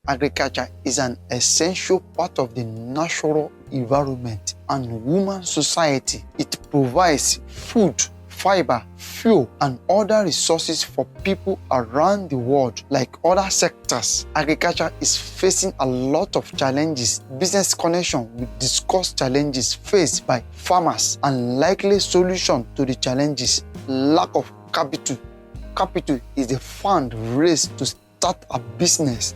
Agriculture is an essential part of the natural environment and human society. It provides food, fiber, fuel, and other resources for people around the world. Like other sectors, agriculture is facing a lot of challenges. Business Connection will discuss challenges faced by farmers and likely solutions to the challenges. Lack of capital. Capital is the fund raised to start a business.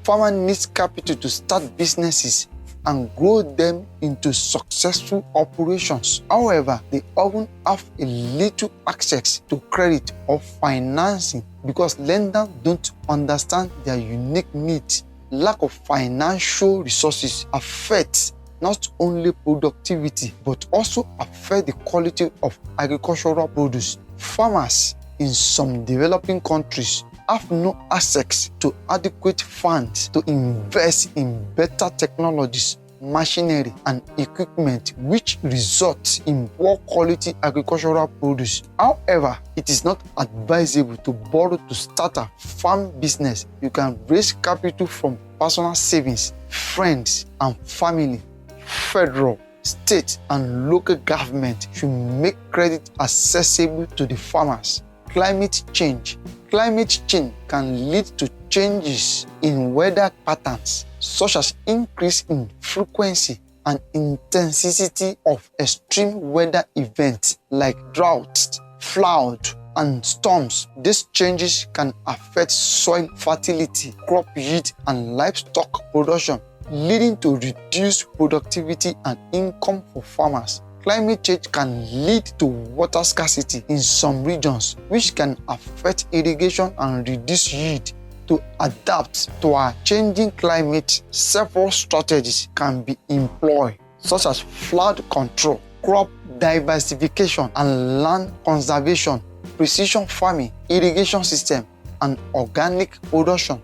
Farmer needs capital to start businesses and grow them into successful operations. However, they often have a little access to credit or financing because lenders don't understand their unique needs. Lack of financial resources affects not only productivity but also affect the quality of agricultural produce. Farmers in some developing countries have no access to adequate funds to invest in better technologies, machinery, and equipment, which results in poor quality agricultural produce. However, it is not advisable to borrow to start a farm business. You can raise capital from personal savings, friends, and family. Federal, state, and local government should make credit accessible to the farmers. Climate change. Climate change can lead to changes in weather patterns, such as increase in frequency and intensity of extreme weather events like droughts, floods, and storms. These changes can affect soil fertility, crop yield, and livestock production, leading to reduced productivity and income for farmers. Climate change can lead to water scarcity in some regions, which can affect irrigation and reduce yield. To adapt to our changing climate, several strategies can be employed, such as flood control, crop diversification and land conservation, precision farming, irrigation system, and organic production.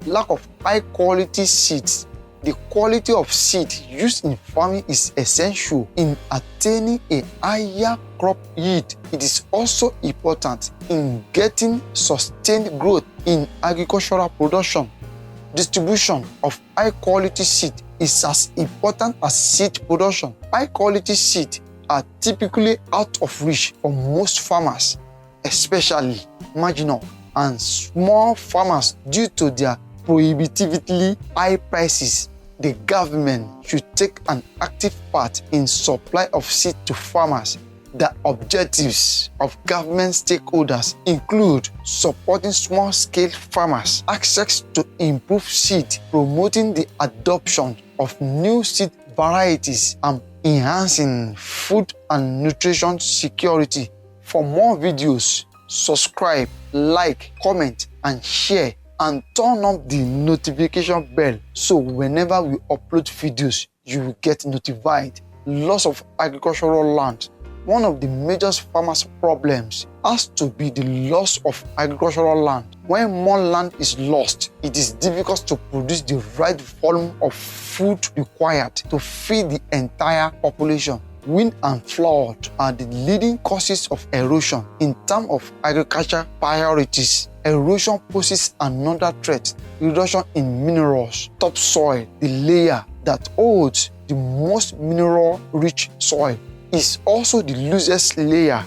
Lack of high-quality seeds. The quality of seed used in farming is essential in attaining a higher crop yield. It is also important in getting sustained growth in agricultural production. Distribution of high-quality seed is as important as seed production. High-quality seeds are typically out of reach for most farmers, especially marginal and small farmers due to their prohibitively high prices. The government should take an active part in supply of seed to farmers. The objectives of government stakeholders include supporting small-scale farmers, access to improved seed, promoting the adoption of new seed varieties, and enhancing food and nutrition security. For more videos, subscribe, like, comment, and share, and turn on the notification bell so whenever we upload videos, you will get notified. Loss of agricultural land. One of the major farmers' problems has to be the loss of agricultural land. When more land is lost, it is difficult to produce the right volume of food required to feed the entire population. Wind and flood are the leading causes of erosion. In terms of agriculture priorities, erosion poses another threat. Reduction in minerals. Topsoil, the layer that holds the most mineral-rich soil, is also the loosest layer.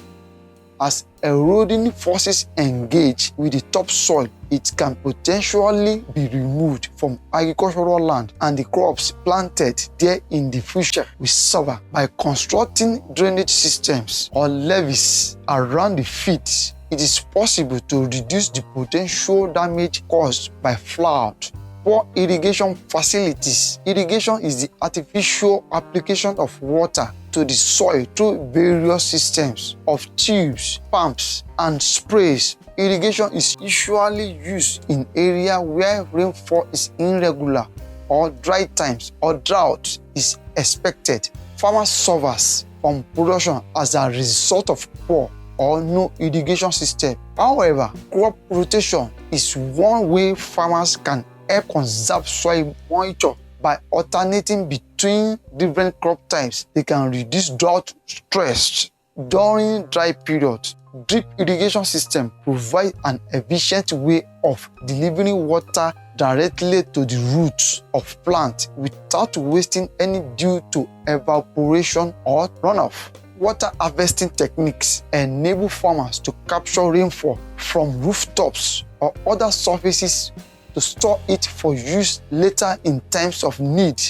As eroding forces engage with the topsoil, it can potentially be removed from agricultural land, and the crops planted there in the future will suffer. By constructing drainage systems or levees around the fields, it is possible to reduce the potential damage caused by flood. Poor irrigation facilities. Irrigation is the artificial application of water to the soil through various systems of tubes, pumps, and sprays. Irrigation is usually used in areas where rainfall is irregular or dry times or drought is expected. Farmers suffer from production as a result of poor or no irrigation system. However, crop rotation is one way farmers can help conserve soil moisture. By alternating between different crop types, they can reduce drought stress during dry periods. Drip irrigation system provide an efficient way of delivering water directly to the roots of plants without wasting any due to evaporation or runoff. Water harvesting techniques enable farmers to capture rainfall from rooftops or other surfaces to store it for use later in times of need.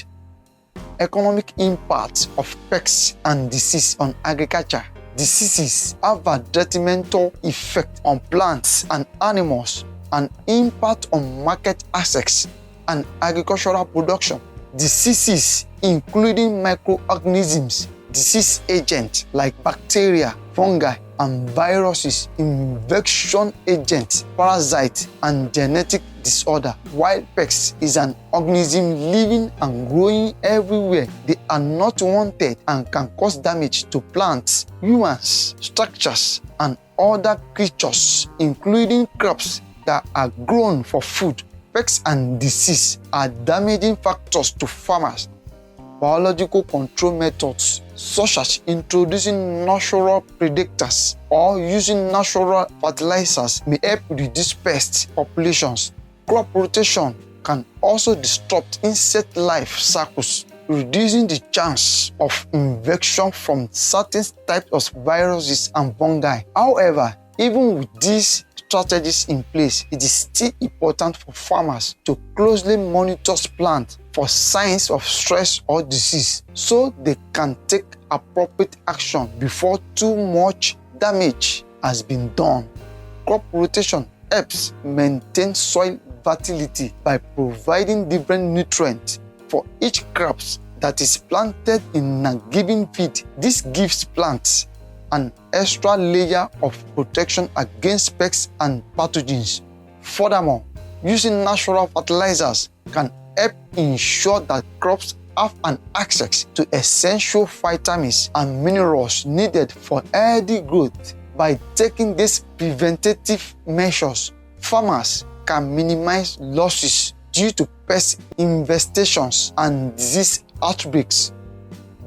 Economic impact of pests and disease on agriculture. Diseases have a detrimental effect on plants and animals and impact on market access and agricultural production. Diseases including microorganisms, disease agents like bacteria, fungi, and viruses, infection agents, parasites, and genetic disorder. While pests is an organism living and growing everywhere, they are not wanted and can cause damage to plants, humans, structures, and other creatures, including crops that are grown for food. Pests and disease are damaging factors to farmers. Biological control methods such as introducing natural predators or using natural fertilizers may help reduce pest populations. Crop rotation can also disrupt insect life cycles, reducing the chance of infection from certain types of viruses and fungi. However, even with these strategies in place, it is still important for farmers to closely monitor plants for signs of stress or disease so they can take appropriate action before too much damage has been done. Crop rotation helps maintain soil fertility by providing different nutrients for each crop that is planted in a given field. This gives plants an extra layer of protection against pests and pathogens. Furthermore, using natural fertilizers can help ensure that crops have an access to essential vitamins and minerals needed for healthy growth. By taking these preventative measures, farmers can minimize losses due to pest infestations and disease outbreaks.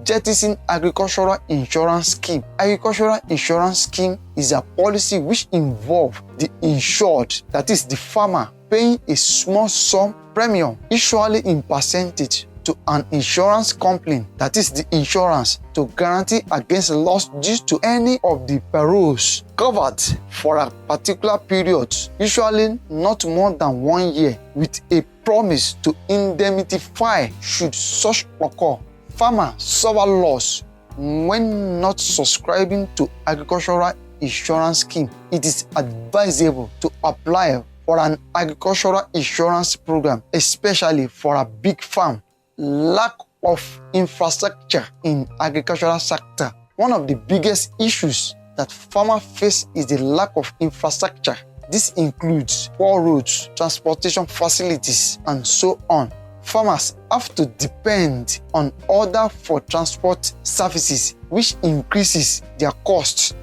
Jettison Agricultural Insurance Scheme. Agricultural Insurance Scheme is a policy which involves the insured, that is the farmer, paying a small sum premium, usually in percentage, to an insurance company, that is the insurance, to guarantee against loss due to any of the perils covered for a particular period, usually not more than 1 year, with a promise to indemnify should such occur. Farmers suffer loss when not subscribing to agricultural insurance scheme. It is advisable to apply for an agricultural insurance program, especially for a big farm. Lack of infrastructure in agricultural sector. One of the biggest issues that farmers face is the lack of infrastructure. This includes poor roads, transportation facilities, and so on. Farmers have to depend on others for transport services, which increases their costs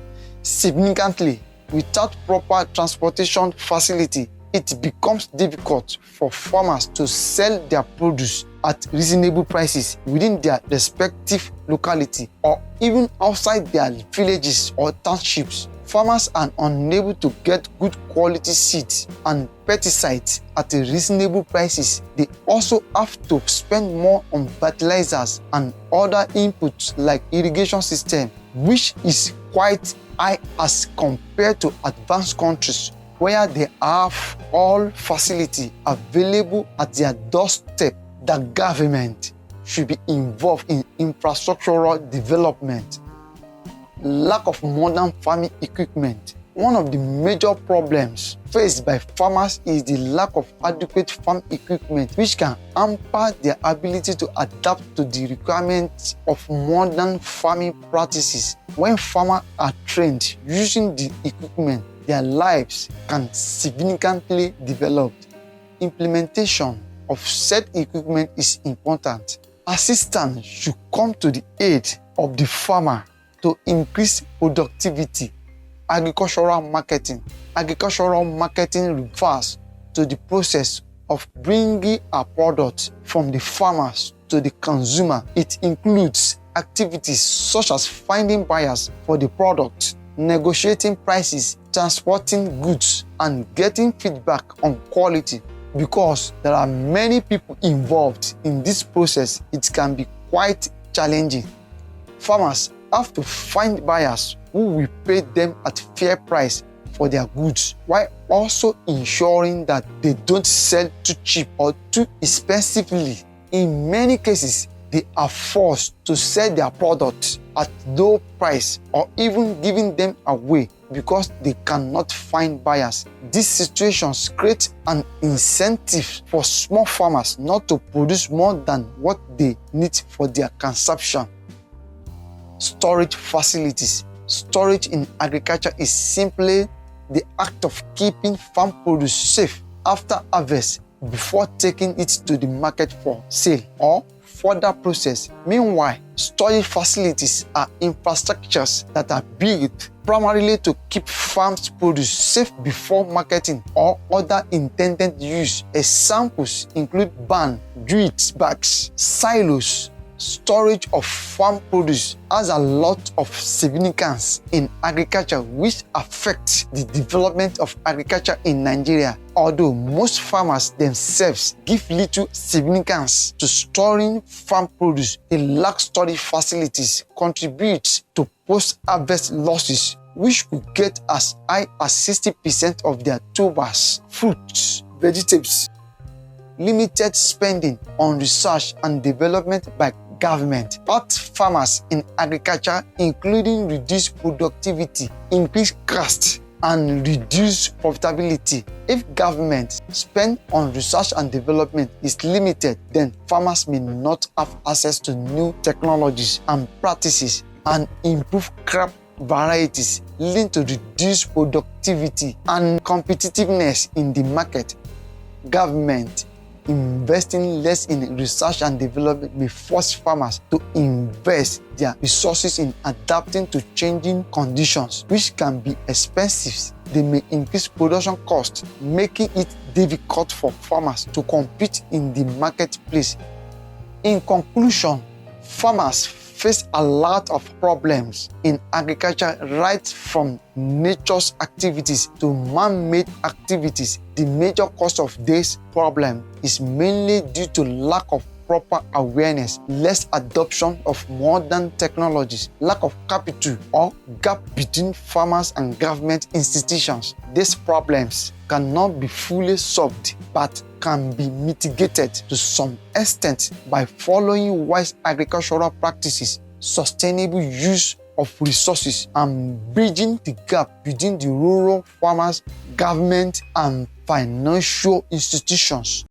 significantly. Without proper transportation facility, it becomes difficult for farmers to sell their produce at reasonable prices within their respective locality or even outside their villages or townships. Farmers are unable to get good quality seeds and pesticides at reasonable prices. They also have to spend more on fertilizers and other inputs like irrigation system, which is quite high as compared to advanced countries where they have all facility available at their doorstep. The government should be involved in infrastructural development. Lack of modern farming equipment. One of the major problems faced by farmers is the lack of adequate farm equipment, which can hamper their ability to adapt to the requirements of modern farming practices. When farmers are trained using the equipment, their lives can significantly develop. Implementation of said equipment is important. Assistance should come to the aid of the farmer to increase productivity. Agricultural marketing. Agricultural marketing refers to the process of bringing a product from the farmers to the consumer. It includes activities such as finding buyers for the product, negotiating prices, transporting goods, and getting feedback on quality. Because there are many people involved in this process, it can be quite challenging. Farmers have to find buyers who will pay them at fair price for their goods, while also ensuring that they don't sell too cheap or too expensively. In many cases, they are forced to sell their products at low price or even giving them away because they cannot find buyers. These situations create an incentive for small farmers not to produce more than what they need for their consumption. Storage facilities. Storage in agriculture is simply the act of keeping farm produce safe after harvest before taking it to the market for sale or further process. Meanwhile, storage facilities are infrastructures that are built primarily to keep farms produce safe before marketing or other intended use. Examples include barn, jute bags, silos. Storage of farm produce has a lot of significance in agriculture which affects the development of agriculture in Nigeria. Although most farmers themselves give little significance to storing farm produce, the lack of storage facilities contributes to post-harvest losses, which could get as high as 60% of their tubers, fruits, vegetables. Limited spending on research and development by government. Part farmers in agriculture, including reduced productivity, increased costs, and reduced profitability. If government spend on research and development is limited, then farmers may not have access to new technologies and practices and improve crop varieties, leading to reduced productivity and competitiveness in the market. Government investing less in research and development may force farmers to invest their resources in adapting to changing conditions, which can be expensive. They may increase production costs, making it difficult for farmers to compete in the marketplace. In conclusion, farmers face a lot of problems in agriculture, right from nature's activities to man-made activities. The major cause of this problem is mainly due to lack of proper awareness, less adoption of modern technologies, lack of capital, or gap between farmers and government institutions. These problems cannot be fully solved, but can be mitigated to some extent by following wise agricultural practices, sustainable use of resources, and bridging the gap between the rural farmers, government, and financial institutions.